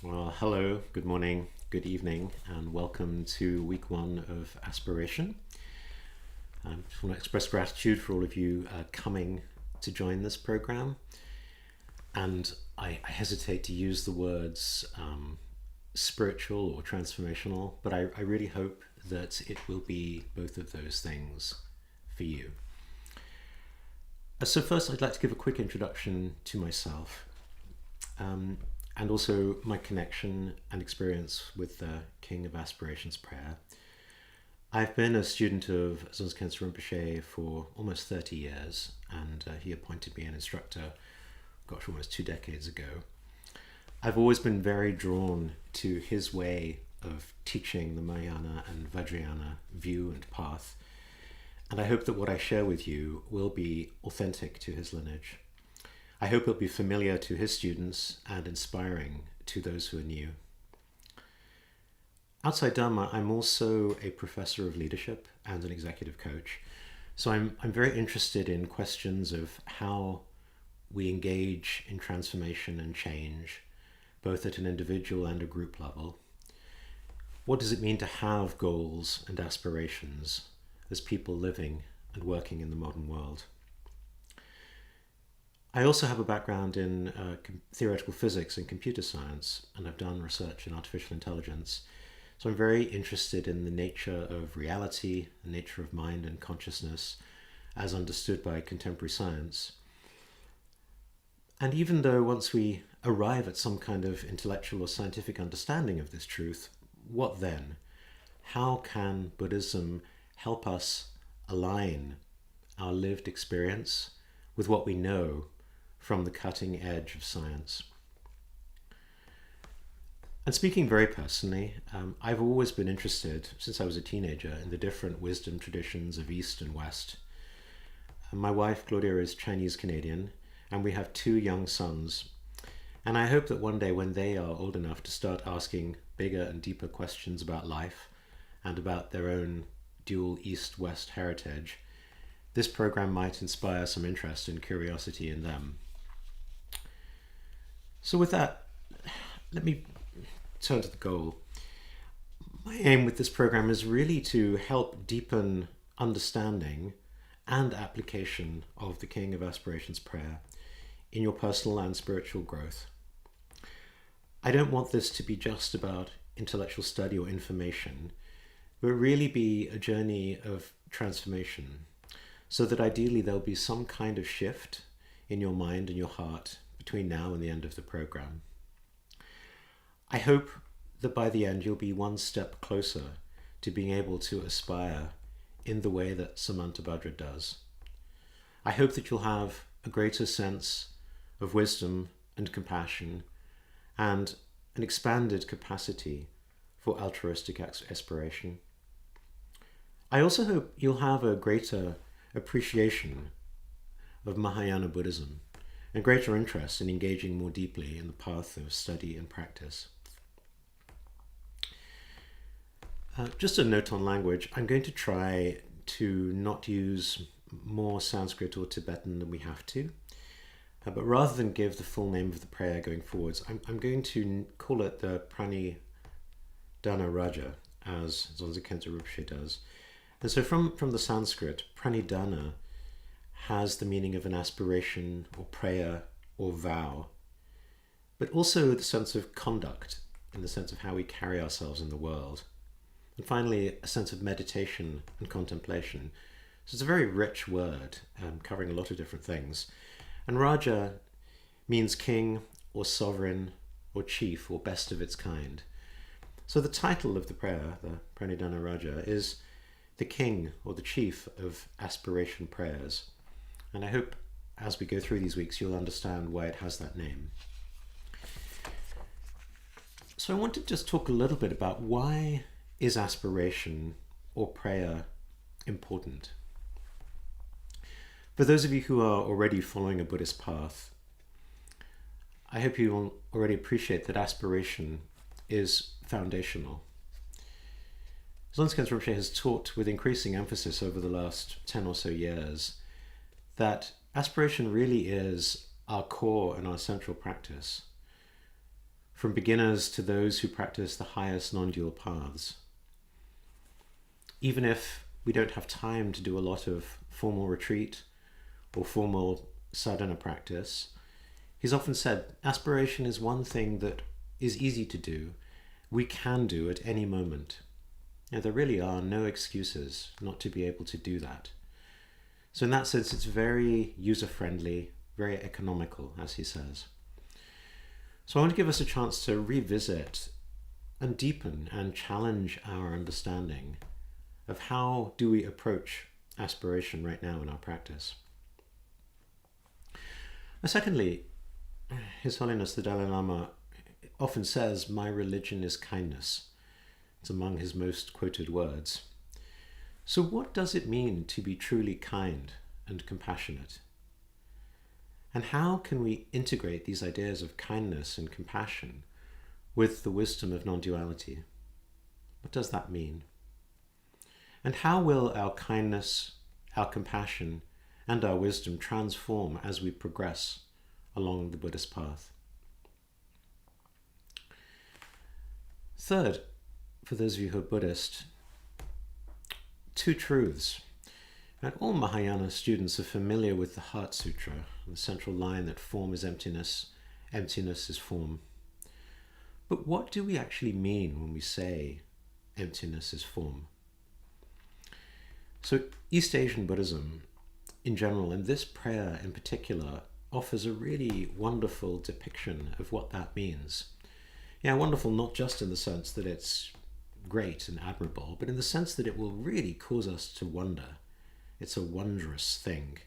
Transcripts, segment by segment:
Well, hello, good morning, good evening, and welcome to week one of Aspiration. I just want to express gratitude for all of you coming to join this program. And I hesitate to use the words spiritual or transformational, but I really hope that it will be both of those things for you. So first, I'd like to give a quick introduction to myself. And also my connection and experience with the King of Aspiration's prayer. I've been a student of Transcript Rinpoche for almost 30 years, and he appointed me an instructor, almost 2 decades ago. I've always been very drawn to his way of teaching the Mahayana and Vajrayana view and path, and I hope that what I share with you will be authentic to his lineage. I hope it'll be familiar to his students and inspiring to those who are new. Outside Dharma, I'm also a professor of leadership and an executive coach. So I'm very interested in questions of how we engage in transformation and change, both at an individual and a group level. What does it mean to have goals and aspirations as people living and working in the modern world? I also have a background in theoretical physics and computer science, and I've done research in artificial intelligence. So I'm very interested in the nature of reality, the nature of mind and consciousness as understood by contemporary science. And even though once we arrive at some kind of intellectual or scientific understanding of this truth, what then? How can Buddhism help us align our lived experience with what we know from the cutting edge of science? And speaking very personally, I've always been interested, since I was a teenager, in the different wisdom traditions of East and West. My wife, Claudia, is Chinese-Canadian, and we have 2 young sons. And I hope that one day when they are old enough to start asking bigger and deeper questions about life and about their own dual East-West heritage, this program might inspire some interest and curiosity in them. So with that, let me turn to the goal. My aim with this program is really to help deepen understanding and application of the King of Aspiration's prayer in your personal and spiritual growth. I don't want this to be just about intellectual study or information, but really be a journey of transformation, so that ideally there'll be some kind of shift in your mind and your heart between now and the end of the program. I hope that by the end you'll be one step closer to being able to aspire in the way that Samantabhadra does. I hope that you'll have a greater sense of wisdom and compassion and an expanded capacity for altruistic aspiration. I also hope you'll have a greater appreciation of Mahayana Buddhism and greater interest in engaging more deeply in the path of study and practice. Just a note on language, I'm going to try to not use more Sanskrit or Tibetan than we have to, but rather than give the full name of the prayer going forwards, I'm going to call it the Pranidhana Raja, as Zonza Khensa Rinpoche does. And so from the Sanskrit, Pranidhana has the meaning of an aspiration or prayer or vow, but also the sense of conduct, in the sense of how we carry ourselves in the world. And finally, a sense of meditation and contemplation. So it's a very rich word, covering a lot of different things. And Raja means king or sovereign or chief or best of its kind. So the title of the prayer, the Pranidhana Raja, is the king or the chief of aspiration prayers. And I hope as we go through these weeks you'll understand why it has that name. So I want to just talk a little bit about why is aspiration or prayer important? For those of you who are already following a Buddhist path, I hope you will already appreciate that aspiration is foundational. Zonza Khensa Rinpoche has taught with increasing emphasis over the last 10 or so years that aspiration really is our core and our central practice. from beginners to those who practice the highest non-dual paths. Even if we don't have time to do a lot of formal retreat or formal sadhana practice, he's often said aspiration is one thing that is easy to do, we can do at any moment. There really are no excuses not to be able to do that. So in that sense, it's very user-friendly, very economical, as he says. So I want to give us a chance to revisit and deepen and challenge our understanding of how do we approach aspiration right now in our practice. And secondly, His Holiness the Dalai Lama often says, "My religion is kindness." It's among his most quoted words. So what does it mean to be truly kind and compassionate? And how can we integrate these ideas of kindness and compassion with the wisdom of non-duality? What does that mean? And how will our kindness, our compassion, and our wisdom transform as we progress along the Buddhist path? Third, for those of you who are Buddhist, two truths. And all Mahayana students are familiar with the Heart Sutra, the central line that form is emptiness, emptiness is form. But what do we actually mean when we say emptiness is form? So East Asian Buddhism in general, and this prayer in particular, offers a really wonderful depiction of what that means. Yeah, wonderful not just in the sense that it's great and admirable, but in the sense that it will really cause us to wonder. It's a wondrous thing.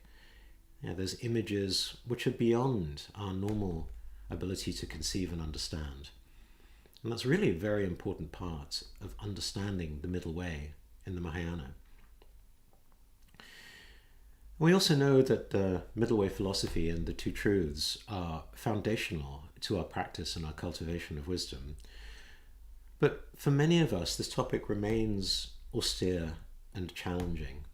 Yeah, there's images which are beyond our normal ability to conceive and understand. And that's really a very important part of understanding the middle way in the Mahayana. We also know that the middle way philosophy and the two truths are foundational to our practice and our cultivation of wisdom. But for many of us, this topic remains austere and challenging.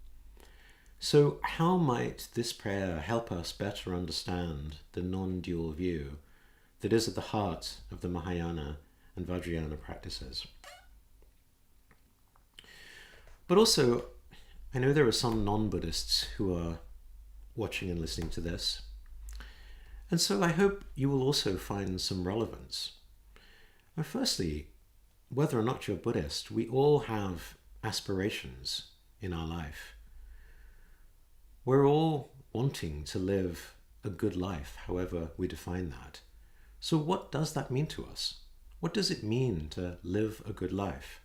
So how might this prayer help us better understand the non-dual view that is at the heart of the Mahayana and Vajrayana practices? But also, I know there are some non-Buddhists who are watching and listening to this, and so I hope you will also find some relevance. Well, firstly, whether or not you're Buddhist, we all have aspirations in our life. We're all wanting to live a good life, however we define that. So what does that mean to us? What does it mean to live a good life?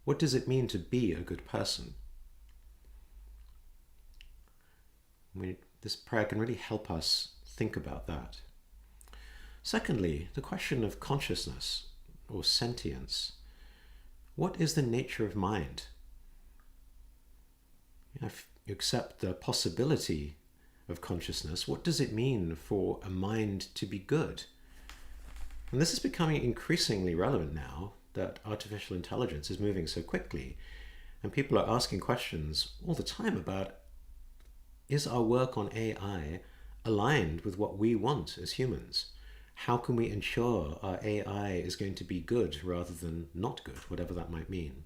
What does it mean to be a good person? This prayer can really help us think about that. Secondly, the question of consciousness or sentience. What is the nature of mind? If you accept the possibility of consciousness, what does it mean for a mind to be good? And this is becoming increasingly relevant now that artificial intelligence is moving so quickly, and people are asking questions all the time about, is our work on AI aligned with what we want as humans? How can we ensure our AI is going to be good rather than not good, whatever that might mean?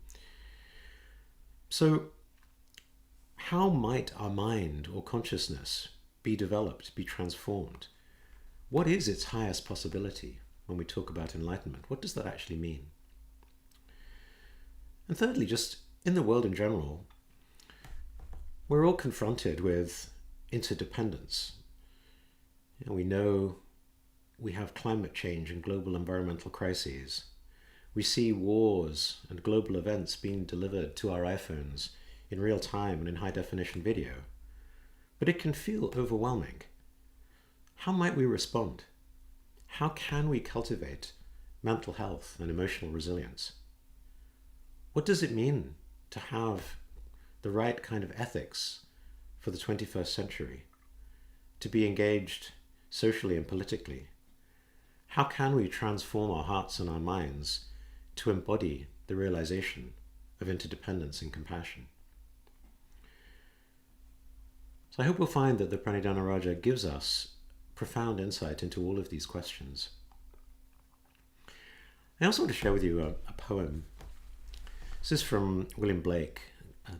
So how might our mind or consciousness be developed, be transformed? What is its highest possibility when we talk about enlightenment? What does that actually mean? And thirdly, just in the world in general, we're all confronted with interdependence. We know we have climate change and global environmental crises. We see wars and global events being delivered to our iPhones in real time and in high definition video. But it can feel overwhelming. How might we respond? How can we cultivate mental health and emotional resilience? What does it mean to have the right kind of ethics for the 21st century, to be engaged socially and politically? How can we transform our hearts and our minds to embody the realization of interdependence and compassion? So I hope we'll find that the Pranidhana Raja gives us profound insight into all of these questions. I also want to share with you a poem. This is from William Blake,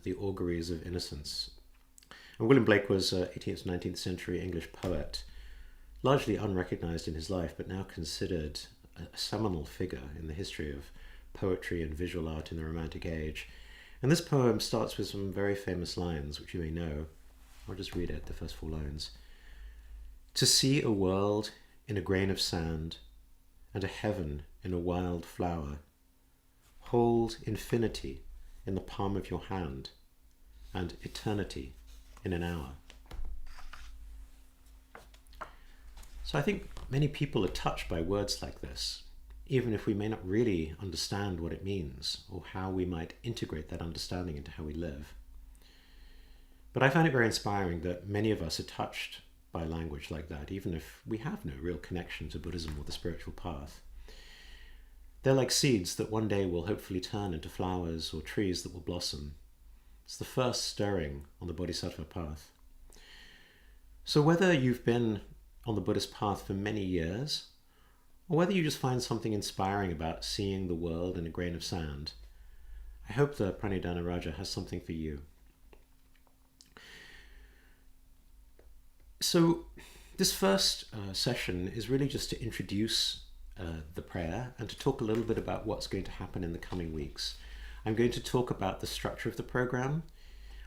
The Auguries of Innocence. And William Blake was an 18th to 19th century English poet, largely unrecognized in his life, but now considered a seminal figure in the history of poetry and visual art in the Romantic Age. And this poem starts with some very famous lines, which you may know. I'll just read it, the first 4 lines. To see a world in a grain of sand, and a heaven in a wild flower, hold infinity in the palm of your hand, and eternity in an hour. So I think many people are touched by words like this, even if we may not really understand what it means or how we might integrate that understanding into how we live. But I find it very inspiring that many of us are touched by language like that, even if we have no real connection to Buddhism or the spiritual path. They're like seeds that one day will hopefully turn into flowers or trees that will blossom. It's the first stirring on the Bodhisattva path. So whether you've been on the Buddhist path for many years, or whether you just find something inspiring about seeing the world in a grain of sand, I hope the Pranidhana Raja has something for you. So this first session is really just to introduce the prayer and to talk a little bit about what's going to happen in the coming weeks. I'm going to talk about the structure of the program,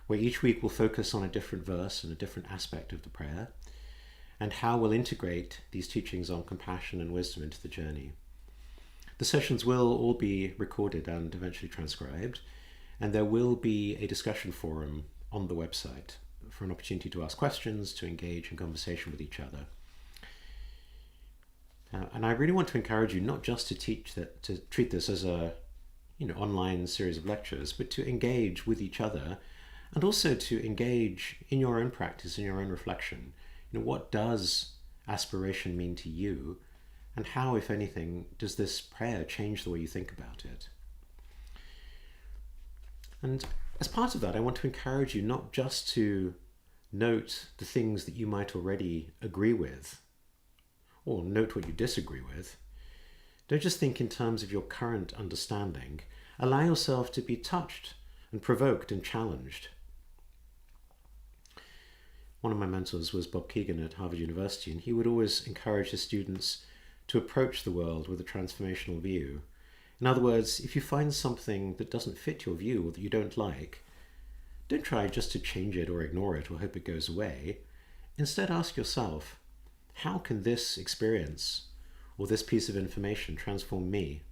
where each week we'll focus on a different verse and a different aspect of the prayer, and how we'll integrate these teachings on compassion and wisdom into the journey. The sessions will all be recorded and eventually transcribed, and there will be a discussion forum on the website for an opportunity to ask questions, to engage in conversation with each other. And I really want to encourage you not just to treat this as a online series of lectures, but to engage with each other and also to engage in your own practice, in your own reflection. What does aspiration mean to you, and how, if anything, does this prayer change the way you think about it? And as part of that, I want to encourage you not just to note the things that you might already agree with, or note what you disagree with. Don't just think in terms of your current understanding. Allow yourself to be touched and provoked and challenged. One of my mentors was Bob Keegan at Harvard University, and he would always encourage his students to approach the world with a transformational view. In other words, if you find something that doesn't fit your view or that you don't like, don't try just to change it or ignore it or hope it goes away. Instead, ask yourself, how can this experience or this piece of information transform me?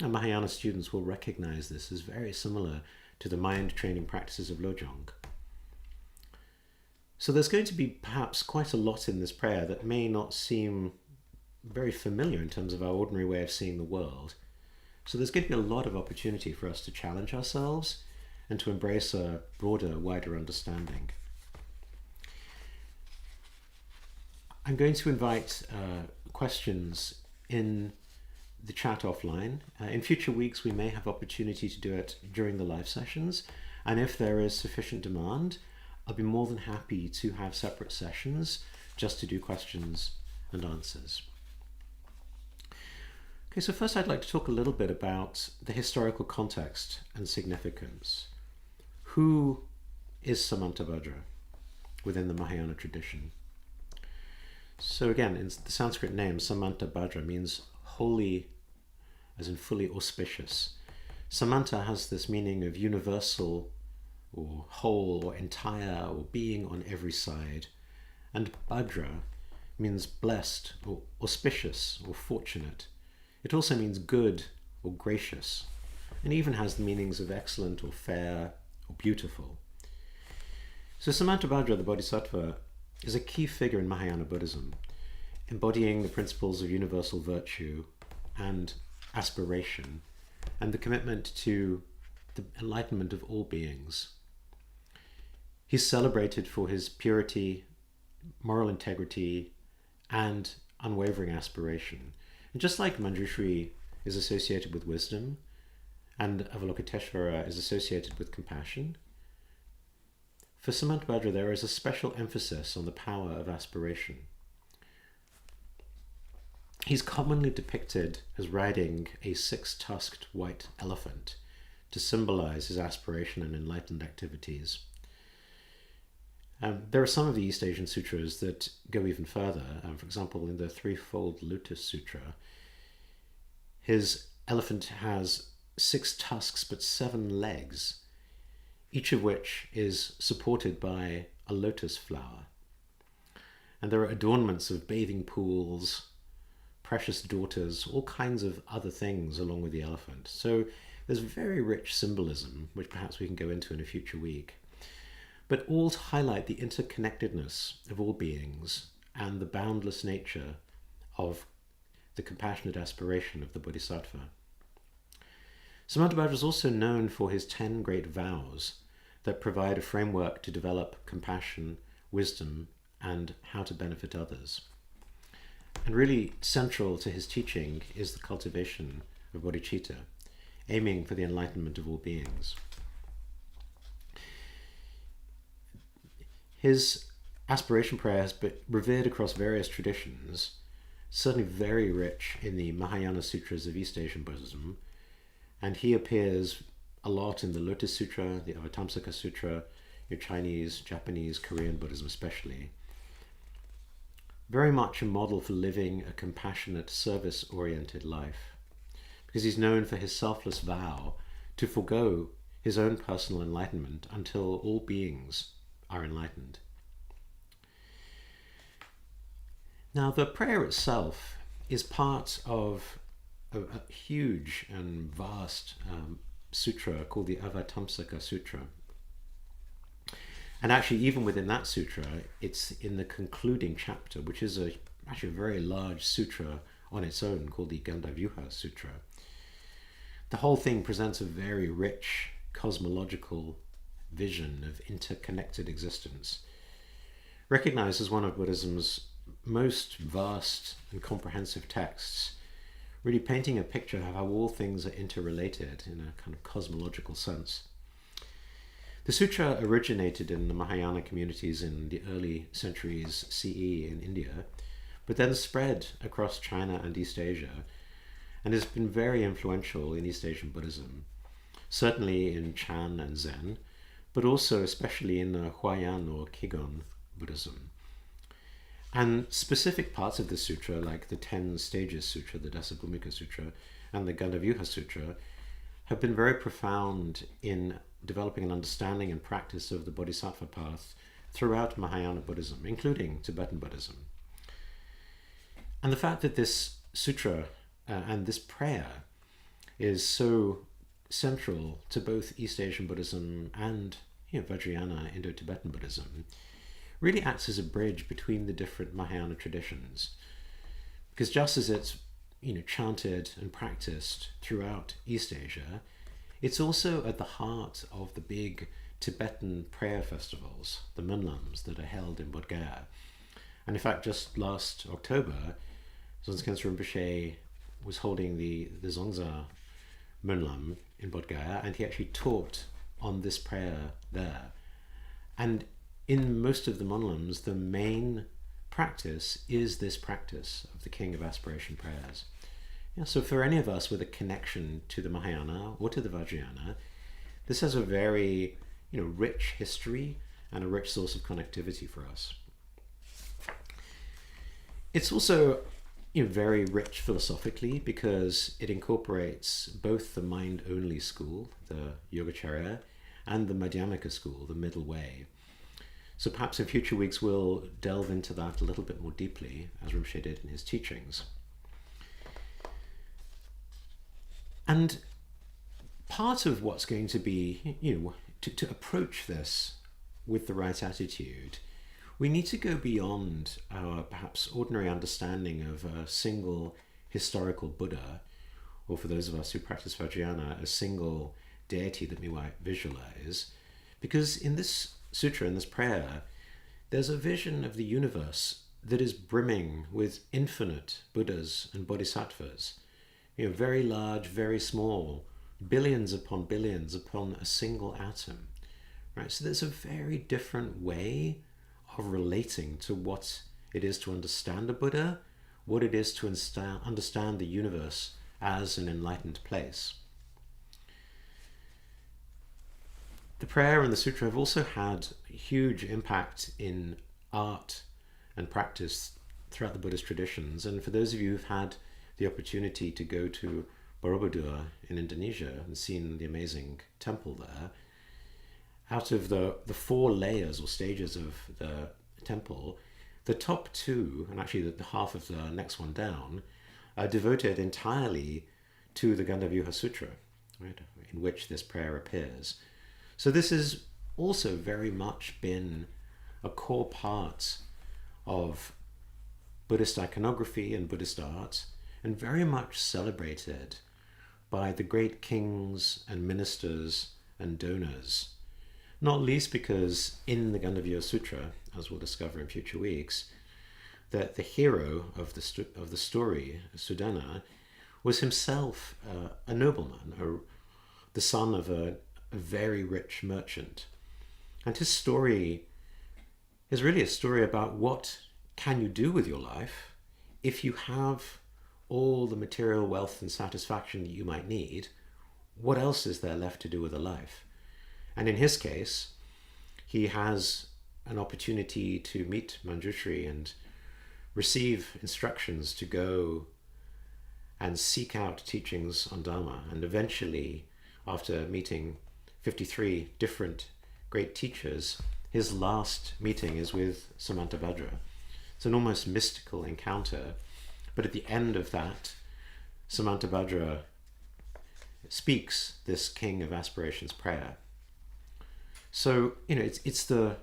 And Mahayana students will recognize this as very similar to the mind training practices of Lojong. So there's going to be perhaps quite a lot in this prayer that may not seem very familiar in terms of our ordinary way of seeing the world. So there's going to be a lot of opportunity for us to challenge ourselves and to embrace a broader, wider understanding. I'm going to invite questions in the chat offline. In future weeks, we may have opportunity to do it during the live sessions. And if there is sufficient demand, I'll be more than happy to have separate sessions just to do questions and answers. Okay, so first I'd like to talk a little bit about the historical context and significance. Who is Samantabhadra within the Mahayana tradition? So again, in the Sanskrit name, Samantabhadra means holy, as in fully auspicious. Samanta has this meaning of universal or whole or entire or being on every side. And Bhadra means blessed or auspicious or fortunate. It also means good or gracious, and even has the meanings of excellent or fair or beautiful. So Samantabhadra, the Bodhisattva, is a key figure in Mahayana Buddhism, embodying the principles of universal virtue and aspiration, and the commitment to the enlightenment of all beings. He's celebrated for his purity, moral integrity, and unwavering aspiration. And just like Manjushri is associated with wisdom, and Avalokiteshvara is associated with compassion, for Samantabhadra there is a special emphasis on the power of aspiration. He's commonly depicted as riding a six-tusked white elephant to symbolize his aspiration and enlightened activities. There are some of the East Asian sutras that go even further. For example, in the Threefold Lotus Sutra, his elephant has 6 tusks but 7 legs, each of which is supported by a lotus flower. And there are adornments of bathing pools, precious daughters, all kinds of other things along with the elephant. So there's very rich symbolism, which perhaps we can go into in a future week, but all to highlight the interconnectedness of all beings and the boundless nature of the compassionate aspiration of the Bodhisattva. Samantabhadra is also known for his 10 great vows that provide a framework to develop compassion, wisdom, and how to benefit others. And really central to his teaching is the cultivation of bodhicitta, aiming for the enlightenment of all beings. His aspiration prayer has been revered across various traditions, certainly very rich in the Mahayana sutras of East Asian Buddhism, and he appears a lot in the Lotus Sutra, the Avatamsaka Sutra, your Chinese, Japanese, Korean Buddhism especially. Very much a model for living a compassionate, service-oriented life, because he's known for his selfless vow to forego his own personal enlightenment until all beings are enlightened. Now, the prayer itself is part of a huge and vast sutra called the Avatamsaka Sutra. And actually, even within that sutra, it's in the concluding chapter, which is actually a very large sutra on its own called the Gandavyuha Sutra. The whole thing presents a very rich cosmological vision of interconnected existence, recognized as one of Buddhism's most vast and comprehensive texts, really painting a picture of how all things are interrelated in a kind of cosmological sense. The sutra originated in the Mahayana communities in the early centuries CE in India, but then spread across China and East Asia, and has been very influential in East Asian Buddhism, certainly in Chan and Zen, but also especially in Huayan or Qigong Buddhism. And specific parts of the sutra, like the 10 Stages Sutra, the Dasabhumika Sutra, and the Gandavyuha Sutra, have been very profound in developing an understanding and practice of the Bodhisattva path throughout Mahayana Buddhism, including Tibetan Buddhism. And the fact that this sutra and this prayer is so central to both East Asian Buddhism and Vajrayana Indo-Tibetan Buddhism really acts as a bridge between the different Mahayana traditions. Because just as it's chanted and practiced throughout East Asia, it's also at the heart of the big Tibetan prayer festivals, the Munlams, that are held in Bodh Gaya. And in fact, just last October, Zonzen Khyentse Rinpoche was holding the Zongza Munlam in Bodh Gaya, and he actually taught on this prayer there. And in most of the Munlams, the main practice is this practice of the King of Aspiration prayers. So for any of us with a connection to the Mahayana or to the Vajrayana, this has a very rich history and a rich source of connectivity for us. It's also very rich philosophically because it incorporates both the mind-only school, the Yogacarya, and the Madhyamaka school, the middle way. So perhaps in future weeks we'll delve into that a little bit more deeply, as Rinpoche did in his teachings. And part of what's going to be, to approach this with the right attitude, we need to go beyond our perhaps ordinary understanding of a single historical Buddha, or for those of us who practice Vajrayana, a single deity that we might visualize. Because in this sutra, in this prayer, there's a vision of the universe that is brimming with infinite Buddhas and Bodhisattvas, very large, very small, billions upon a single atom, right? So there's a very different way of relating to what it is to understand a Buddha what it is to understand the universe as an enlightened place. The prayer and the sutra have also had a huge impact in art and practice throughout the Buddhist traditions. And for those of you who've had the opportunity to go to Borobudur in Indonesia and seen the amazing temple there, out of the 4 layers or stages of the temple, the top 2, and actually the half of the next one down, are devoted entirely to the Gandhavyuha Sutra, right, in which this prayer appears. So this has also very much been a core part of Buddhist iconography and Buddhist art, and very much celebrated by the great kings and ministers and donors, not least because in the Gandhavyuha Sutra, as we'll discover in future weeks, that the hero of the story, Sudana, was himself a nobleman, the son of a very rich merchant. And his story is really a story about what can you do with your life if you have all the material wealth and satisfaction that you might need. What else is there left to do with a life? And in his case, he has an opportunity to meet Manjushri and receive instructions to go and seek out teachings on Dharma. And eventually, after meeting 53 different great teachers, his last meeting is with Samantabhadra. It's an almost mystical encounter, but at the end of that, Samantabhadra speaks this King of Aspiration's prayer. So, it's the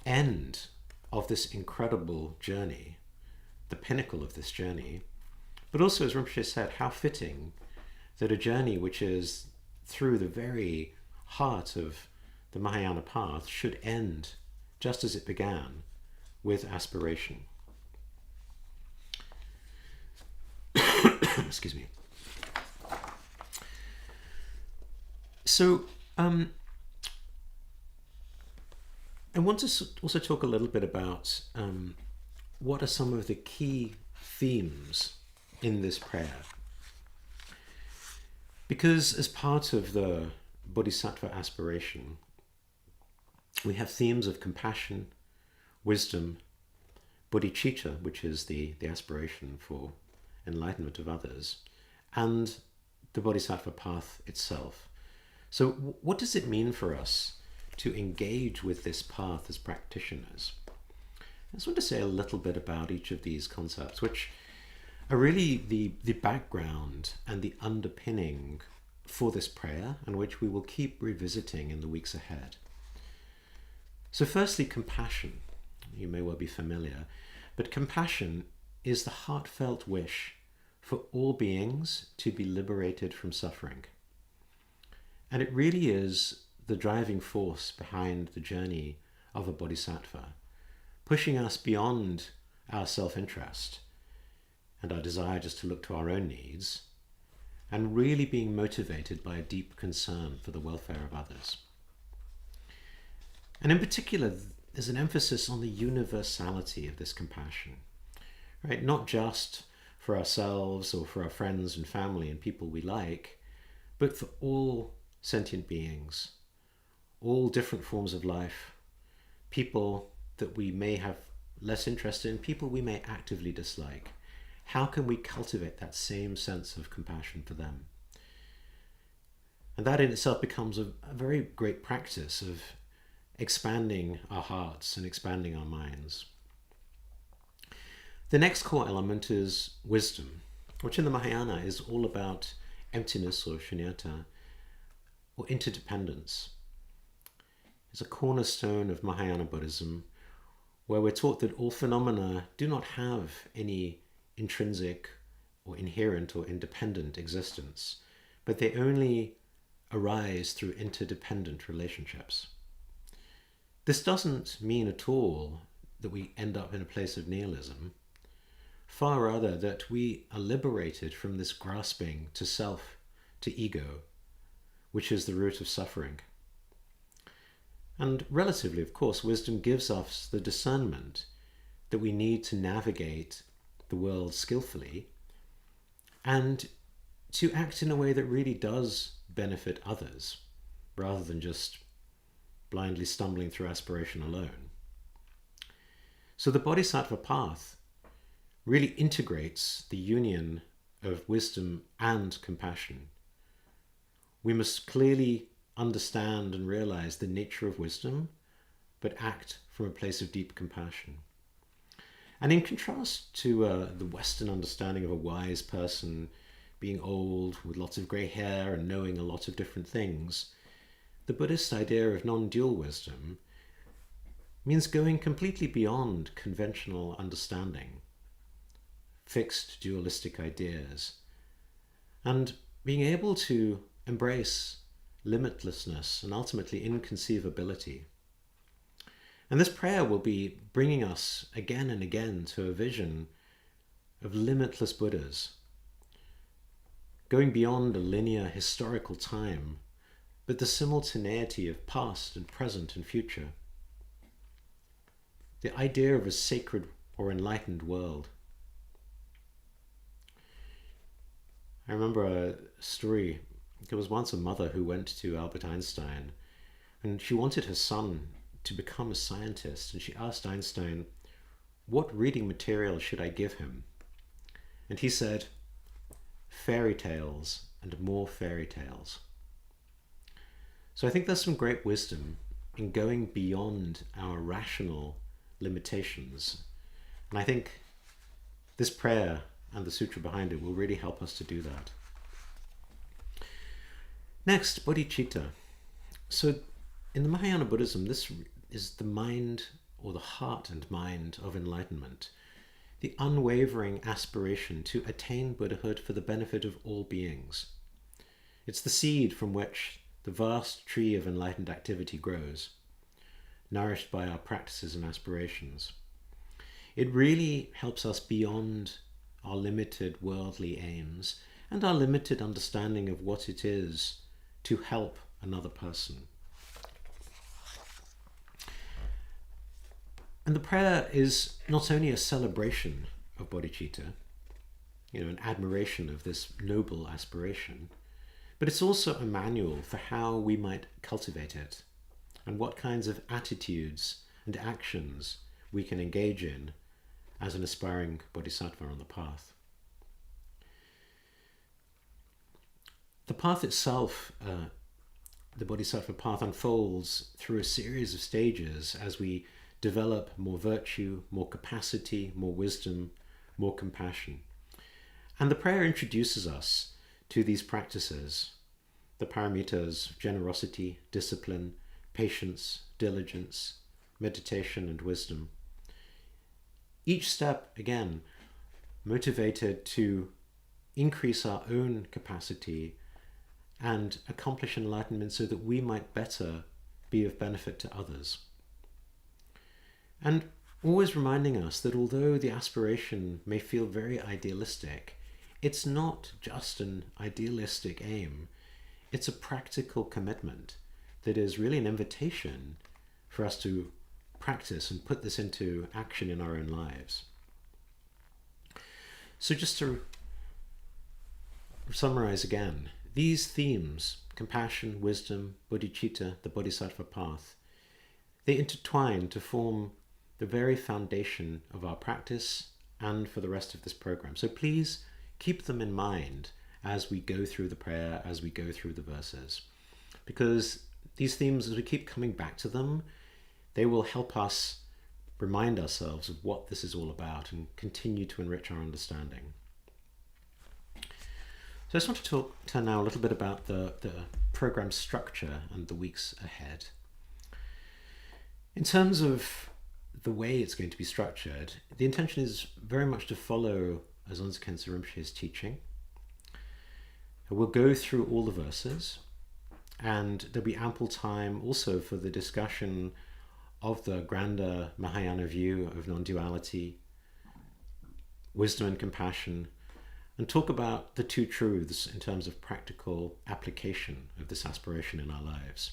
end of this incredible journey, the pinnacle of this journey, but also, as Rinpoche said, how fitting that a journey which is through the very heart of the Mahayana path should end just as it began, with aspiration. Excuse me. So, I want to also talk a little bit about what are some of the key themes in this prayer. Because as part of the Bodhisattva aspiration, we have themes of compassion, wisdom, bodhicitta, which is the aspiration for enlightenment of others, and the Bodhisattva path itself. So what does it mean for us to engage with this path as practitioners? I just want to say a little bit about each of these concepts, which are really the background and the underpinning for this prayer, and which we will keep revisiting in the weeks ahead. So firstly, compassion. You may well be familiar, but compassion is the heartfelt wish for all beings to be liberated from suffering. And it really is the driving force behind the journey of a bodhisattva, pushing us beyond our self-interest and our desire just to look to our own needs, and really being motivated by a deep concern for the welfare of others. And in particular, there's an emphasis on the universality of this compassion, right? Not just for ourselves or for our friends and family and people we like, but for all sentient beings, all different forms of life, people that we may have less interest in, people we may actively dislike. How can we cultivate that same sense of compassion for them? And that in itself becomes a very great practice of expanding our hearts and expanding our minds. The next core element is wisdom, which in the Mahayana is all about emptiness or shunyata, or interdependence. It's a cornerstone of Mahayana Buddhism, where we're taught that all phenomena do not have any intrinsic or inherent or independent existence, but they only arise through interdependent relationships. This doesn't mean at all that we end up in a place of nihilism, far rather that we are liberated from this grasping to self, to ego, which is the root of suffering. And relatively, of course, wisdom gives us the discernment that we need to navigate the world skillfully and to act in a way that really does benefit others, rather than just blindly stumbling through aspiration alone. So the Bodhisattva path really integrates the union of wisdom and compassion. We must clearly understand and realize the nature of wisdom, but act from a place of deep compassion. And in contrast to the Western understanding of a wise person being old with lots of grey hair and knowing a lot of different things, the Buddhist idea of non-dual wisdom means going completely beyond conventional understanding, fixed dualistic ideas, and being able to embrace limitlessness and ultimately inconceivability. And this prayer will be bringing us again and again to a vision of limitless Buddhas, going beyond a linear historical time, but the simultaneity of past and present and future. The idea of a sacred or enlightened world. I remember a story. There was once a mother who went to Albert Einstein and she wanted her son to become a scientist, and she asked Einstein, "What reading material should I give him?" And he said, "Fairy tales and more fairy tales." So I think there's some great wisdom in going beyond our rational limitations. And I think this prayer and the sutra behind it will really help us to do that. Next, bodhicitta. So in the Mahayana Buddhism, this is the mind, or the heart and mind of enlightenment, the unwavering aspiration to attain Buddhahood for the benefit of all beings. It's the seed from which the vast tree of enlightened activity grows, nourished by our practices and aspirations. It really helps us beyond our limited worldly aims and our limited understanding of what it is to help another person. And the prayer is not only a celebration of bodhicitta, an admiration of this noble aspiration, but it's also a manual for how we might cultivate it and what kinds of attitudes and actions we can engage in as an aspiring bodhisattva on the path. The path itself, the bodhisattva path, unfolds through a series of stages as we develop more virtue, more capacity, more wisdom, more compassion. And the prayer introduces us to these practices, the paramitas: generosity, discipline, patience, diligence, meditation, and wisdom. Each step, again, motivated to increase our own capacity and accomplish enlightenment so that we might better be of benefit to others. And always reminding us that although the aspiration may feel very idealistic, it's not just an idealistic aim. It's a practical commitment that is really an invitation for us to practice and put this into action in our own lives. So just to summarize again, these themes, compassion, wisdom, bodhicitta, the bodhisattva path, they intertwine to form the very foundation of our practice and for the rest of this program. So please keep them in mind as we go through the prayer, as we go through the verses, because these themes, as we keep coming back to them, they will help us remind ourselves of what this is all about and continue to enrich our understanding. So I just want to turn now a little bit about the program structure and the weeks ahead. In terms of the way it's going to be structured, the intention is very much to follow Azonza Khensa Rinpoche's teaching. We'll go through all the verses, and there'll be ample time also for the discussion of the grander Mahayana view of non-duality, wisdom and compassion, and talk about the two truths in terms of practical application of this aspiration in our lives.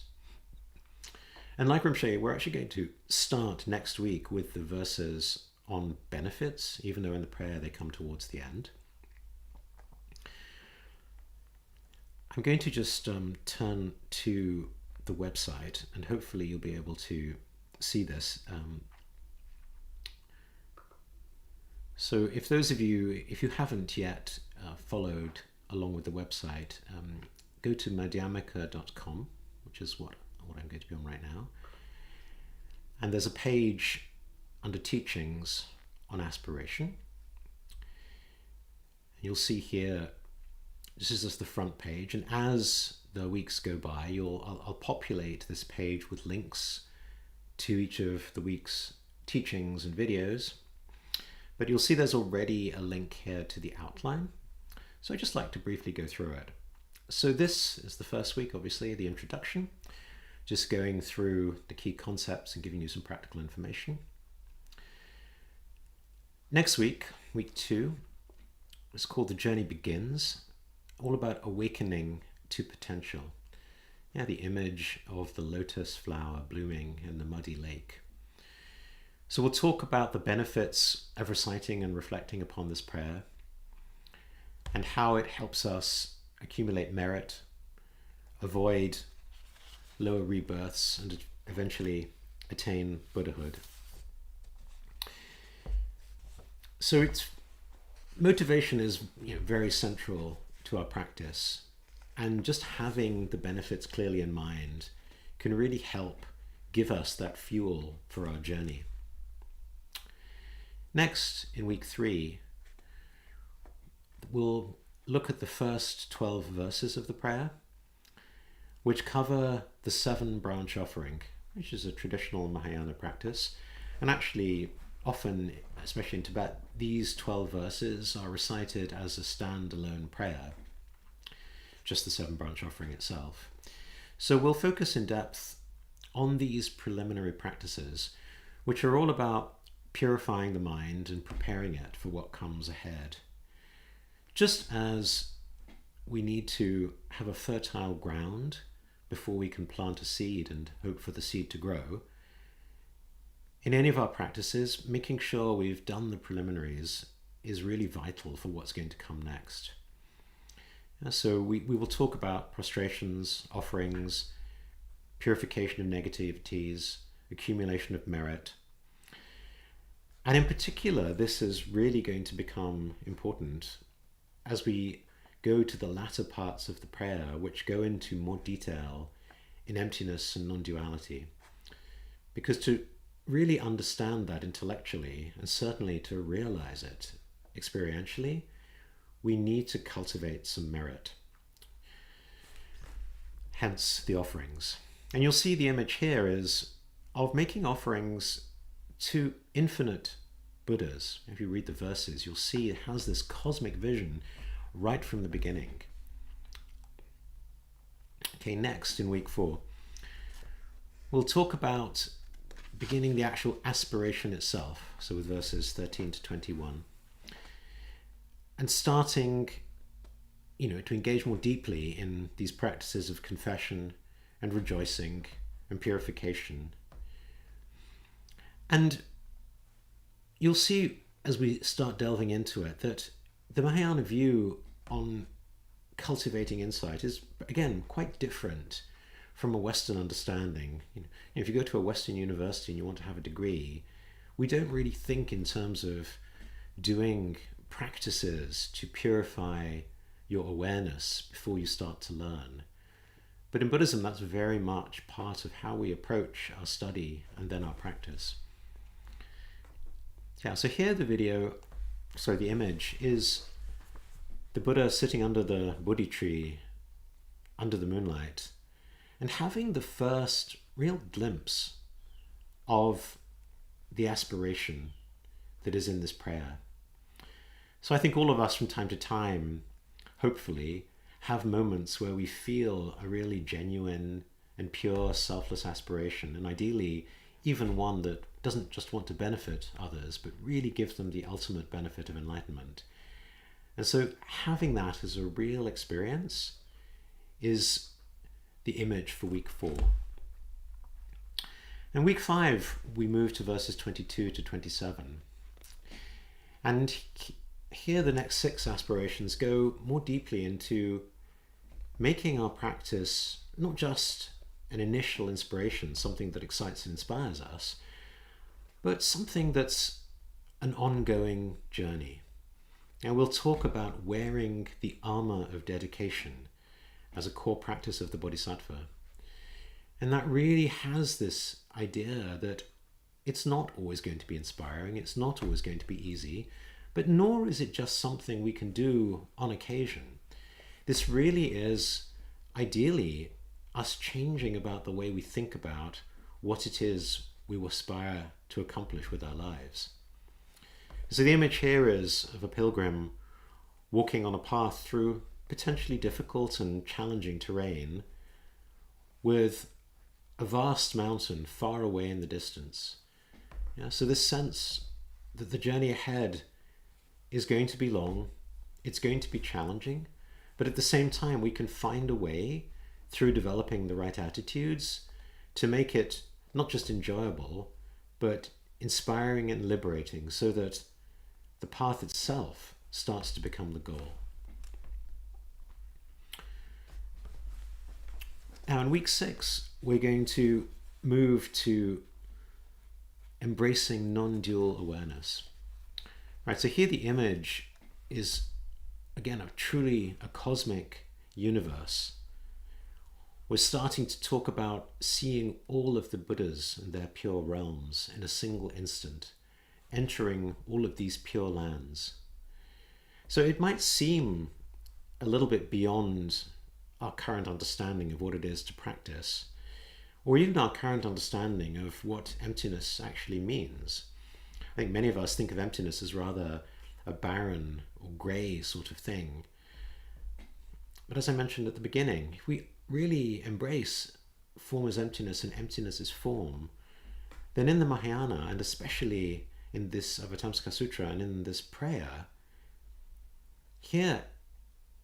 And like Rinpoche, we're actually going to start next week with the verses on benefits, even though in the prayer they come towards the end. I'm going to just turn to the website, and hopefully you'll be able to see this. So if those of you, if you haven't yet followed along with the website, go to madhyamika.com, which is what I'm going to be on right now. And there's a page under teachings on aspiration. And you'll see here, this is just the front page, and as the weeks go by, I'll populate this page with links to each of the week's teachings and videos. But you'll see there's already a link here to the outline. So I'd just like to briefly go through it. So this is the first week, obviously, the introduction, just going through the key concepts and giving you some practical information. Next week, week 2, is called The Journey Begins, all about awakening to potential. Yeah, the image of the lotus flower blooming in the muddy lake. So we'll talk about the benefits of reciting and reflecting upon this prayer and how it helps us accumulate merit, avoid lower rebirths, and eventually attain Buddhahood. So motivation is very central to our practice, and just having the benefits clearly in mind can really help give us that fuel for our journey. Next, in week 3, we'll look at the first 12 verses of the prayer, which cover the 7 branch offering, which is a traditional Mahayana practice. And actually, often, especially in Tibet, these 12 verses are recited as a standalone prayer, just the 7 branch offering itself. So we'll focus in depth on these preliminary practices, which are all about purifying the mind and preparing it for what comes ahead. Just as we need to have a fertile ground before we can plant a seed and hope for the seed to grow, in any of our practices, making sure we've done the preliminaries is really vital for what's going to come next. So we will talk about prostrations, offerings, purification of negativities, accumulation of merit. And in particular, this is really going to become important as we go to the latter parts of the prayer, which go into more detail in emptiness and non-duality. Because to really understand that intellectually, and certainly to realize it experientially, we need to cultivate some merit. Hence the offerings. And you'll see the image here is of making offerings to infinite Buddhas. If you read the verses, you'll see it has this cosmic vision right from the beginning. Okay, next in week 4, we'll talk about beginning the actual aspiration itself, so with verses 13 to 21, and starting, to engage more deeply in these practices of confession and rejoicing and purification. And you'll see as we start delving into it that the Mahayana view on cultivating insight is, again, quite different from a Western understanding. If you go to a Western university and you want to have a degree, we don't really think in terms of doing practices to purify your awareness before you start to learn. But in Buddhism, that's very much part of how we approach our study and then our practice. Yeah, so here the image is the Buddha sitting under the Bodhi tree, under the moonlight, and having the first real glimpse of the aspiration that is in this prayer. So I think all of us from time to time, hopefully, have moments where we feel a really genuine and pure selfless aspiration, and ideally even one that doesn't just want to benefit others, but really gives them the ultimate benefit of enlightenment. And so having that as a real experience is the image for week 4. And week 5, we move to verses 22 to 27. And here the next 6 aspirations go more deeply into making our practice not just an initial inspiration, something that excites and inspires us, but something that's an ongoing journey. Now we'll talk about wearing the armor of dedication as a core practice of the Bodhisattva. And that really has this idea that it's not always going to be inspiring, it's not always going to be easy, but nor is it just something we can do on occasion. This really is, ideally, us changing about the way we think about what it is we aspire to accomplish with our lives. So the image here is of a pilgrim walking on a path through potentially difficult and challenging terrain with a vast mountain far away in the distance. So this sense that the journey ahead is going to be long, it's going to be challenging, but at the same time we can find a way through developing the right attitudes to make it not just enjoyable, but inspiring and liberating, so that the path itself starts to become the goal. Now in week 6, we're going to move to embracing non-dual awareness. Right, so here the image is, again, truly a cosmic universe. We're starting to talk about seeing all of the Buddhas and their pure realms in a single instant, entering all of these pure lands. So it might seem a little bit beyond our current understanding of what it is to practice, or even our current understanding of what emptiness actually means. I think many of us think of emptiness as rather a barren or grey sort of thing. But as I mentioned at the beginning, if we really embrace form as emptiness and emptiness as form, then in the Mahayana, and especially in this Avatamsaka Sutra and in this prayer, here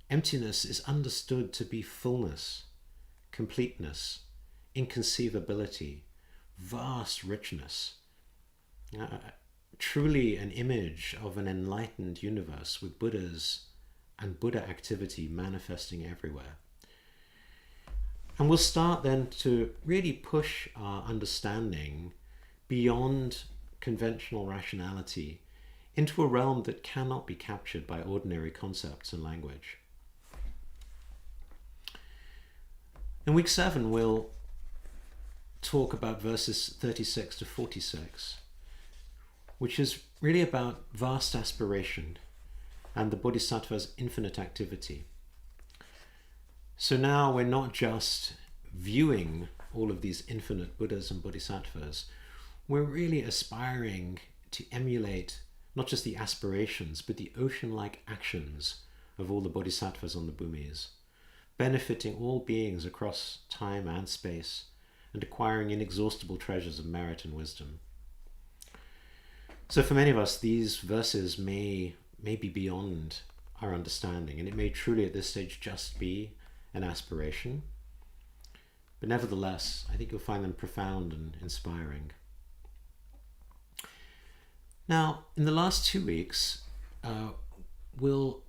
emptiness is understood to be fullness, completeness, inconceivability, vast richness. Truly an image of an enlightened universe with Buddhas and Buddha activity manifesting everywhere. And we'll start then to really push our understanding beyond conventional rationality into a realm that cannot be captured by ordinary concepts and language. In week 7, we'll talk about verses 36 to 46, which is really about vast aspiration and the Bodhisattva's infinite activity. So now we're not just viewing all of these infinite Buddhas and Bodhisattvas, we're really aspiring to emulate not just the aspirations, but the ocean-like actions of all the Bodhisattvas on the Bhumis, benefiting all beings across time and space, and acquiring inexhaustible treasures of merit and wisdom. So for many of us, these verses may be beyond our understanding, and it may truly at this stage just be an aspiration. But nevertheless, I think you'll find them profound and inspiring. Now, in the last 2 weeks, we'll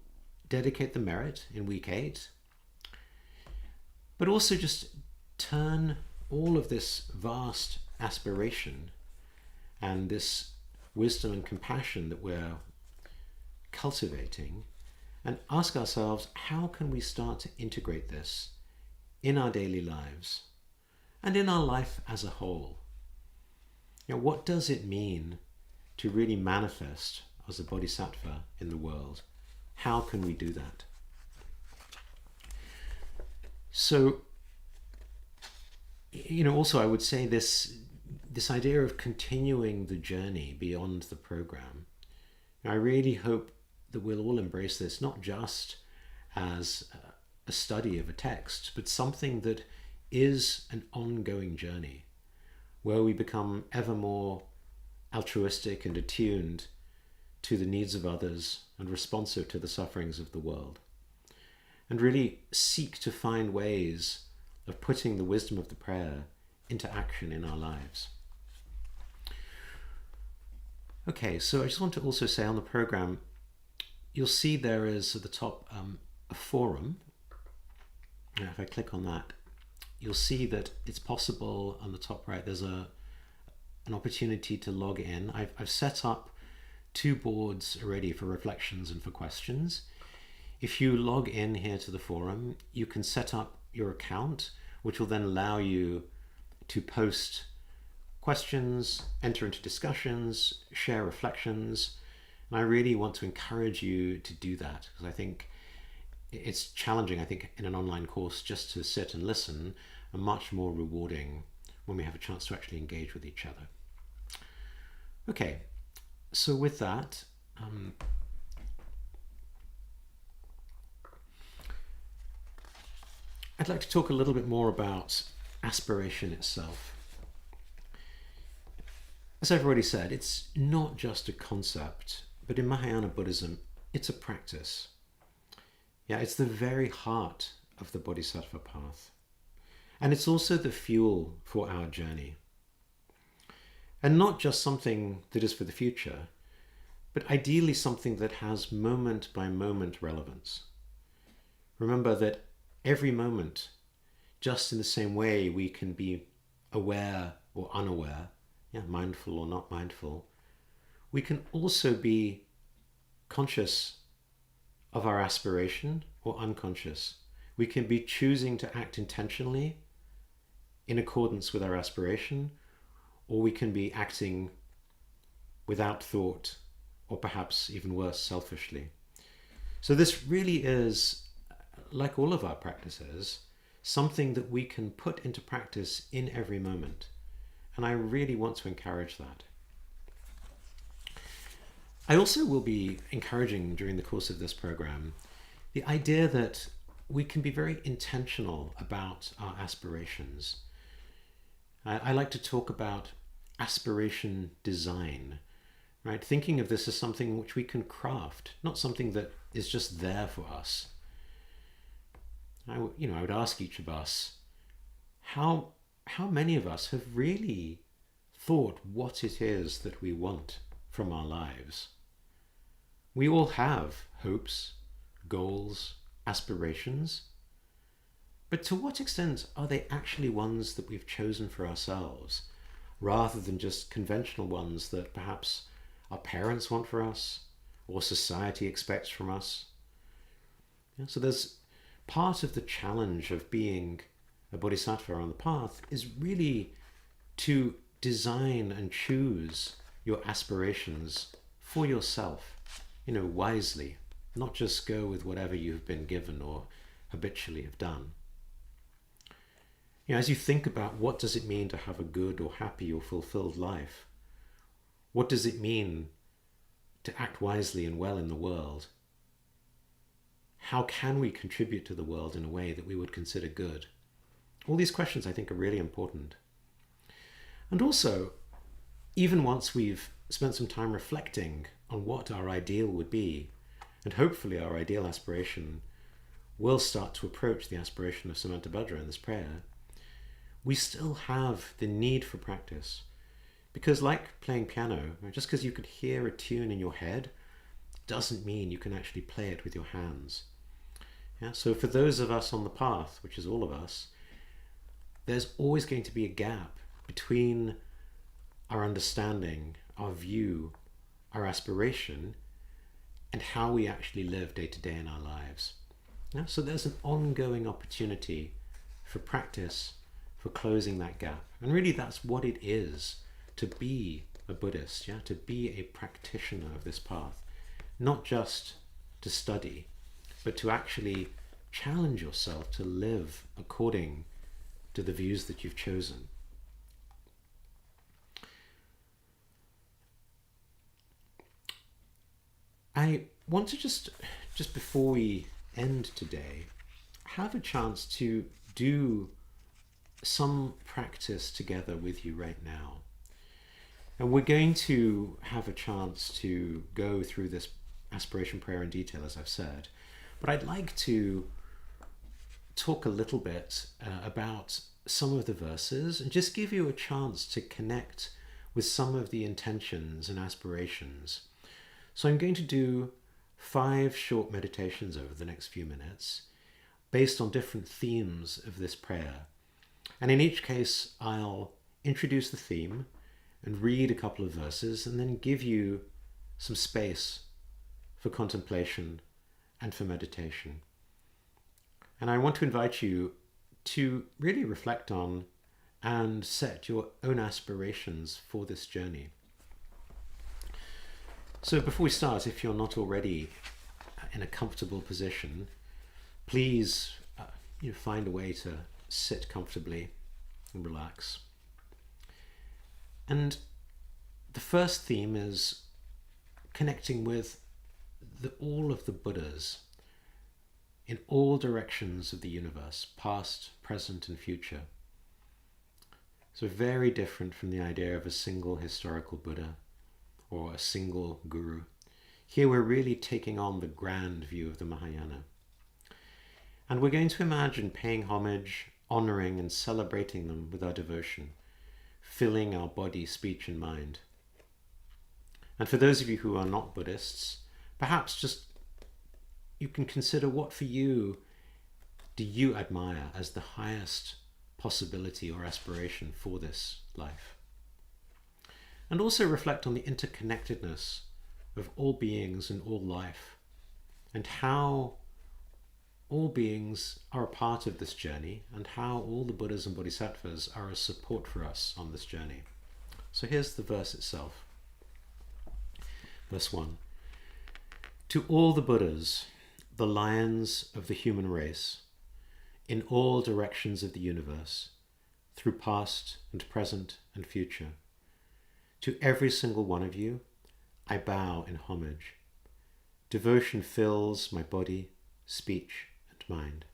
dedicate the merit in week 8, but also just turn all of this vast aspiration and this wisdom and compassion that we're cultivating and ask ourselves, how can we start to integrate this in our daily lives and in our life as a whole? What does it mean to really manifest as a bodhisattva in the world? How can we do that? So, also I would say this idea of continuing the journey beyond the program. I really hope that we'll all embrace this, not just as a study of a text, but something that is an ongoing journey where we become ever more altruistic and attuned to the needs of others and responsive to the sufferings of the world, and really seek to find ways of putting the wisdom of the prayer into action in our lives. Okay, so I just want to also say on the program, you'll see there is at the top a forum. Now, if I click on that, you'll see that it's possible on the top right, there's an opportunity to log in. I've set up 2 boards already for reflections and for questions. If you log in here to the forum, you can set up your account, which will then allow you to post questions, enter into discussions, share reflections. And I really want to encourage you to do that, because I think it's challenging, I think, in an online course just to sit and listen, and much more rewarding when we have a chance to actually engage with each other. Okay, so with that, I'd like to talk a little bit more about aspiration itself. As I've already said, it's not just a concept, but in Mahayana Buddhism, it's a practice. Yeah, it's the very heart of the Bodhisattva path. And it's also the fuel for our journey. And not just something that is for the future, but ideally something that has moment by moment relevance. Remember that every moment, just in the same way we can be aware or unaware, mindful or not mindful, we can also be conscious of our aspiration or unconscious. We can be choosing to act intentionally in accordance with our aspiration, or we can be acting without thought, or perhaps even worse, selfishly. So this really is, like all of our practices, something that we can put into practice in every moment. And I really want to encourage that. I also will be encouraging during the course of this program the idea that we can be very intentional about our aspirations. I like to talk about aspiration design, right? Thinking of this as something which we can craft, not something that is just there for us. I would ask each of us, how many of us have really thought what it is that we want from our lives? We all have hopes, goals, aspirations, but to what extent are they actually ones that we've chosen for ourselves, rather than just conventional ones that perhaps our parents want for us, or society expects from us? So there's part of the challenge of being a bodhisattva on the path is really to design and choose your aspirations for yourself, wisely, not just go with whatever you've been given or habitually have done. As you think about what does it mean to have a good or happy or fulfilled life, what does it mean to act wisely and well in the world? How can we contribute to the world in a way that we would consider good? All these questions I think are really important. And also, even once we've spent some time reflecting on what our ideal would be, and hopefully our ideal aspiration will start to approach the aspiration of Samantabhadra in this prayer, we still have the need for practice. Because like playing piano, just because you could hear a tune in your head doesn't mean you can actually play it with your hands. So for those of us on the path, which is all of us, there's always going to be a gap between our understanding, our view, our aspiration, and how we actually live day to day in our lives. So there's an ongoing opportunity for practice, for closing that gap. And really that's what it is to be a Buddhist, to be a practitioner of this path. Not just to study, but to actually challenge yourself to live according to the views that you've chosen. I want to just before we end today, have a chance to do some practice together with you right now. And we're going to have a chance to go through this aspiration prayer in detail, as I've said. But I'd like to talk a little bit about some of the verses and just give you a chance to connect with some of the intentions and aspirations. So I'm going to do 5 short meditations over the next few minutes based on different themes of this prayer. And in each case, I'll introduce the theme and read a couple of verses and then give you some space for contemplation and for meditation. And I want to invite you to really reflect on and set your own aspirations for this journey. So before we start, if you're not already in a comfortable position, please find a way to sit comfortably and relax. And the first theme is connecting with all of the Buddhas in all directions of the universe, past, present, and future. So very different from the idea of a single historical Buddha or a single guru. Here we're really taking on the grand view of the Mahayana. And we're going to imagine paying homage, honoring, and celebrating them with our devotion, filling our body, speech, and mind. And for those of you who are not Buddhists, perhaps just you can consider what for you do you admire as the highest possibility or aspiration for this life. And also reflect on the interconnectedness of all beings and all life, and how all beings are a part of this journey, and how all the Buddhas and Bodhisattvas are a support for us on this journey. So here's the verse itself. Verse 1. To all the Buddhas, the lions of the human race, in all directions of the universe, through past and present and future, to every single one of you, I bow in homage. Devotion fills my body, speech, and mind.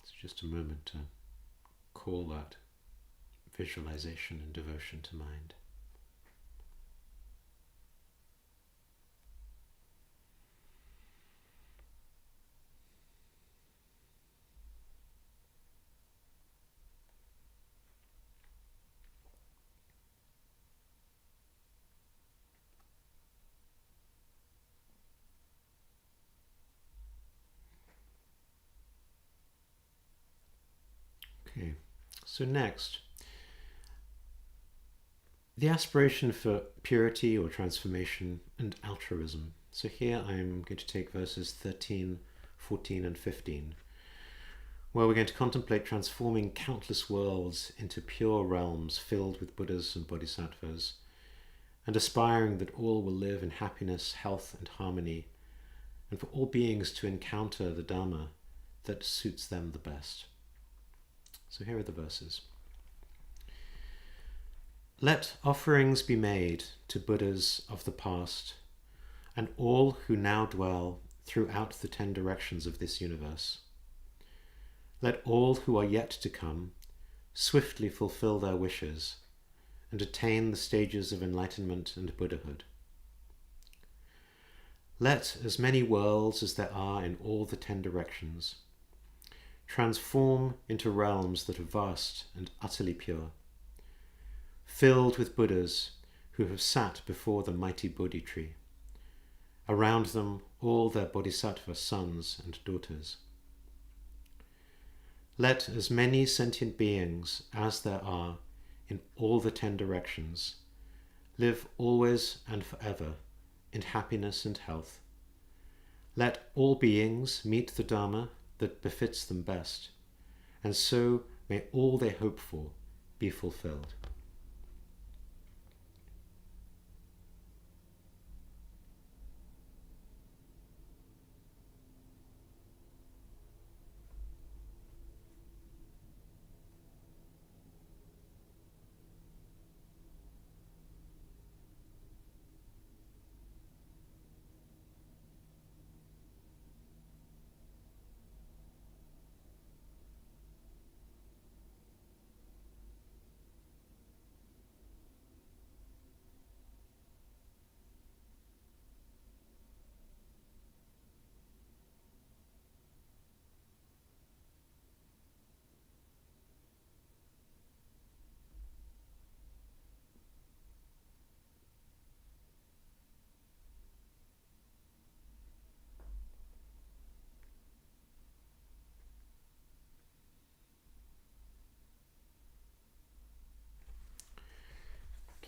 It's just a moment to call that visualization and devotion to mind. Okay, so next, the aspiration for purity or transformation and altruism. So here I'm going to take verses 13, 14 and 15, where we're going to contemplate transforming countless worlds into pure realms filled with Buddhas and Bodhisattvas, and aspiring that all will live in happiness, health and harmony, and for all beings to encounter the Dharma that suits them the best. So here are the verses. Let offerings be made to Buddhas of the past and all who now dwell throughout the 10 directions of this universe. Let all who are yet to come swiftly fulfill their wishes and attain the stages of enlightenment and Buddhahood. Let as many worlds as there are in all the 10 directions transform into realms that are vast and utterly pure, filled with Buddhas who have sat before the mighty Bodhi tree, around them all their Bodhisattva sons and daughters. Let as many sentient beings as there are in all the 10 directions live always and forever in happiness and health. Let all beings meet the Dharma that befits them best, and so may all they hope for be fulfilled.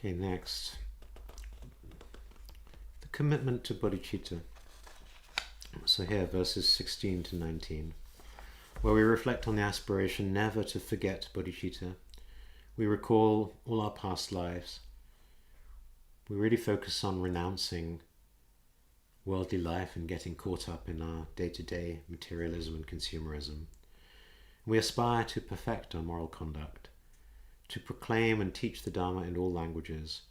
Okay, next. The commitment to bodhicitta. So here, verses 16 to 19, where we reflect on the aspiration never to forget bodhicitta. We recall all our past lives. We really focus on renouncing worldly life and getting caught up in our day-to-day materialism and consumerism. We aspire to perfect our moral conduct, to proclaim and teach the Dharma in all languages,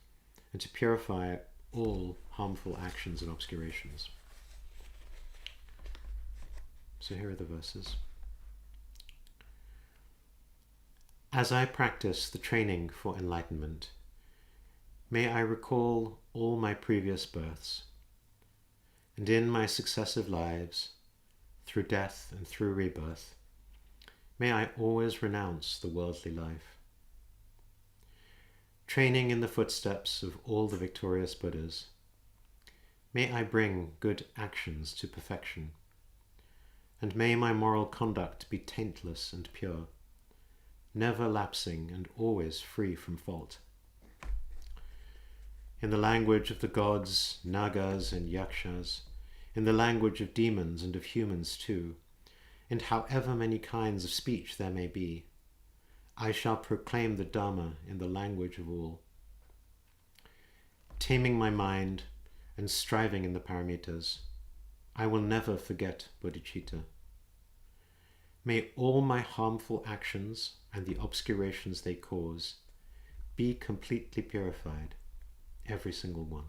and to purify all harmful actions and obscurations. So here are the verses. As I practice the training for enlightenment, may I recall all my previous births, and in my successive lives, through death and through rebirth, may I always renounce the worldly life. Training in the footsteps of all the victorious Buddhas, may I bring good actions to perfection, and may my moral conduct be taintless and pure, never lapsing and always free from fault. In the language of the gods, nagas and yakshas, in the language of demons and of humans too, and however many kinds of speech there may be, I shall proclaim the Dharma in the language of all. Taming my mind and striving in the paramitas, I will never forget bodhicitta. May all my harmful actions and the obscurations they cause be completely purified, every single one.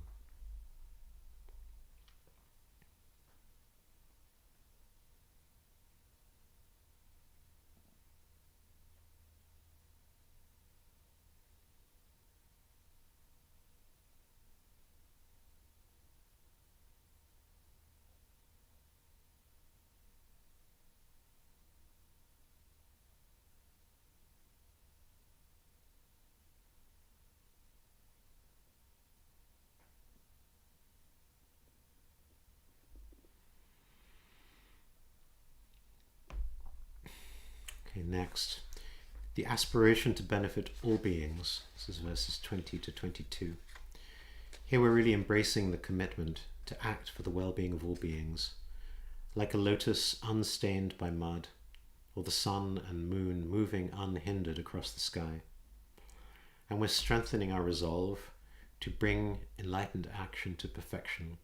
Okay, next. The aspiration to benefit all beings. This is verses 20 to 22. Here we're really embracing the commitment to act for the well-being of all beings, like a lotus unstained by mud, or the sun and moon moving unhindered across the sky. And we're strengthening our resolve to bring enlightened action to perfection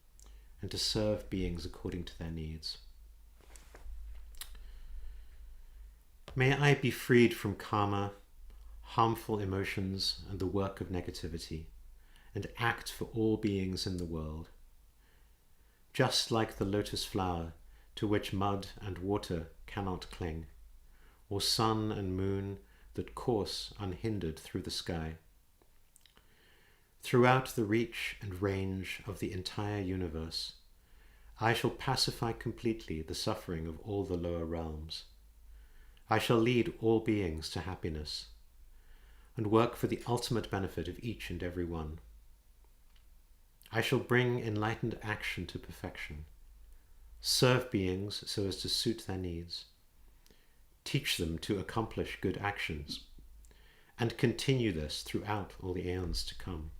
and to serve beings according to their needs. May I be freed from karma, harmful emotions, and the work of negativity, and act for all beings in the world. Just like the lotus flower to which mud and water cannot cling, or sun and moon that course unhindered through the sky. Throughout the reach and range of the entire universe, I shall pacify completely the suffering of all the lower realms. I shall lead all beings to happiness and work for the ultimate benefit of each and every one. I shall bring enlightened action to perfection, serve beings so as to suit their needs, teach them to accomplish good actions, and continue this throughout all the aeons to come.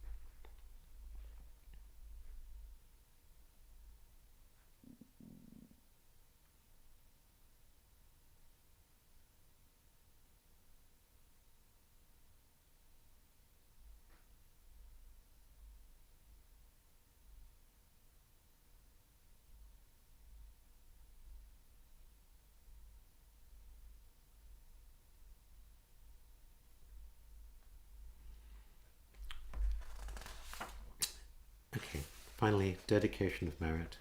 Okay, finally, dedication of merit.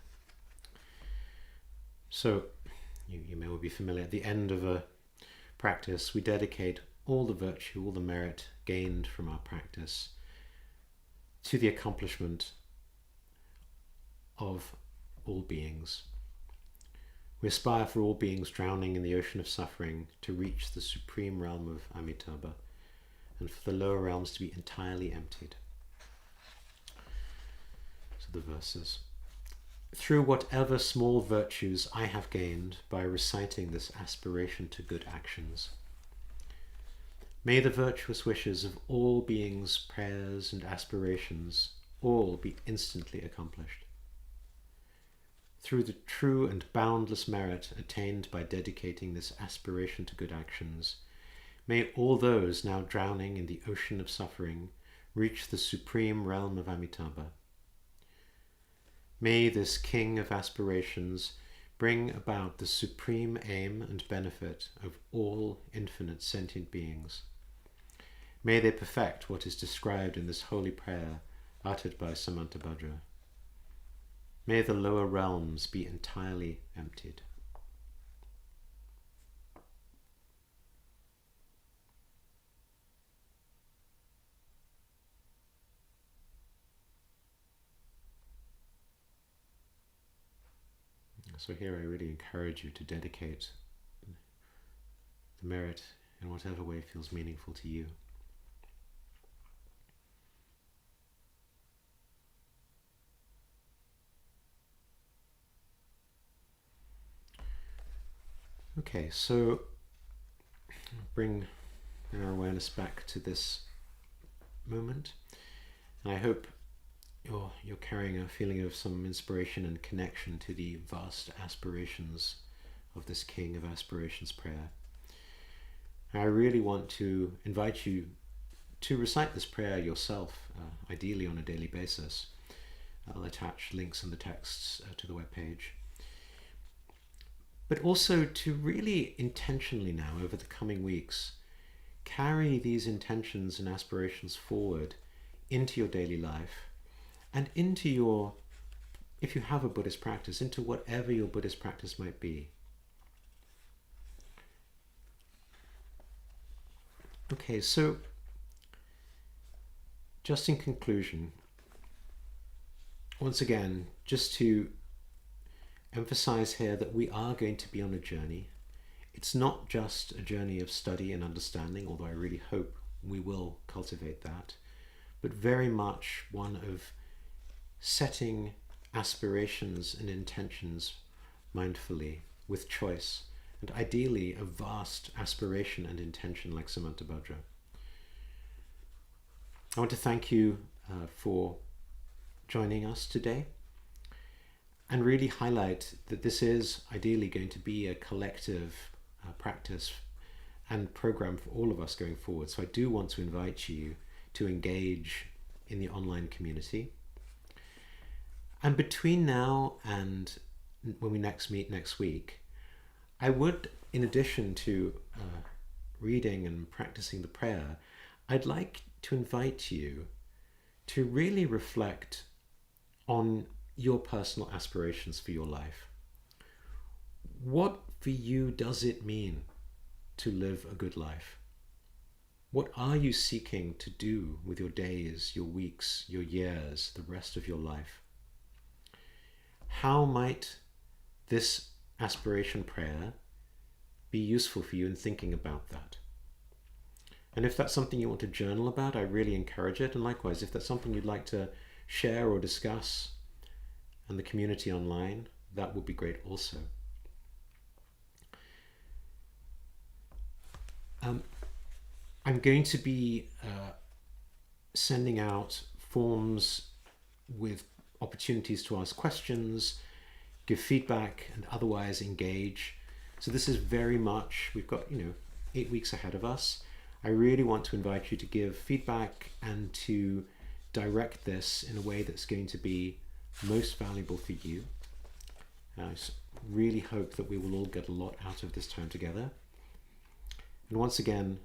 So, you may well be familiar, at the end of a practice, we dedicate all the virtue, all the merit gained from our practice to the accomplishment of all beings. We aspire for all beings drowning in the ocean of suffering to reach the supreme realm of Amitabha, and for the lower realms to be entirely emptied. The verses. Through whatever small virtues I have gained by reciting this aspiration to good actions, May the virtuous wishes of all beings' prayers and aspirations all be instantly accomplished. Through the true and boundless merit attained by dedicating this aspiration to good actions, may all those now drowning in the ocean of suffering reach the supreme realm of Amitabha. May this King of aspirations bring about the supreme aim and benefit of all infinite sentient beings. May they perfect what is described in this holy prayer uttered by Samantabhadra. May the lower realms be entirely emptied. So here I really encourage you to dedicate the merit in whatever way feels meaningful to you. Okay, so bring our awareness back to this moment, and I hope you're carrying a feeling of some inspiration and connection to the vast aspirations of this King of Aspirations prayer. I really want to invite you to recite this prayer yourself, ideally on a daily basis. I'll attach links in the texts to the webpage. But also to really intentionally now, over the coming weeks, carry these intentions and aspirations forward into your daily life and into your, if you have a Buddhist practice, into whatever your Buddhist practice might be. Okay, so just in conclusion, once again, just to emphasize here that we are going to be on a journey. It's not just a journey of study and understanding, although I really hope we will cultivate that, but very much one of setting aspirations and intentions mindfully with choice, and ideally a vast aspiration and intention like Samantabhadra. I want to thank you for joining us today and really highlight that this is ideally going to be a collective practice and program for all of us going forward. So I do want to invite you to engage in the online community. And between now and when we next meet next week, I would, in addition to reading and practicing the prayer, I'd like to invite you to really reflect on your personal aspirations for your life. What for you does it mean to live a good life? What are you seeking to do with your days, your weeks, your years, the rest of your life? How might this aspiration prayer be useful for you in thinking about that? And if that's something you want to journal about, I really encourage it. And likewise, if that's something you'd like to share or discuss in the community online, that would be great also. I'm going to be sending out forms with opportunities to ask questions, give feedback, and otherwise engage. So this is very much, we've got 8 weeks ahead of us. I really want to invite you to give feedback and to direct this in a way that's going to be most valuable for you. I really hope that we will all get a lot out of this time together. And once again,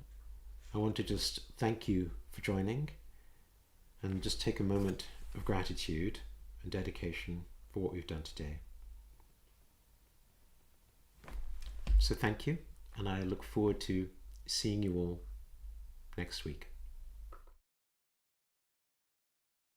I want to just thank you for joining and just take a moment of gratitude and dedication for what we've done today. So thank you, and I look forward to seeing you all next week.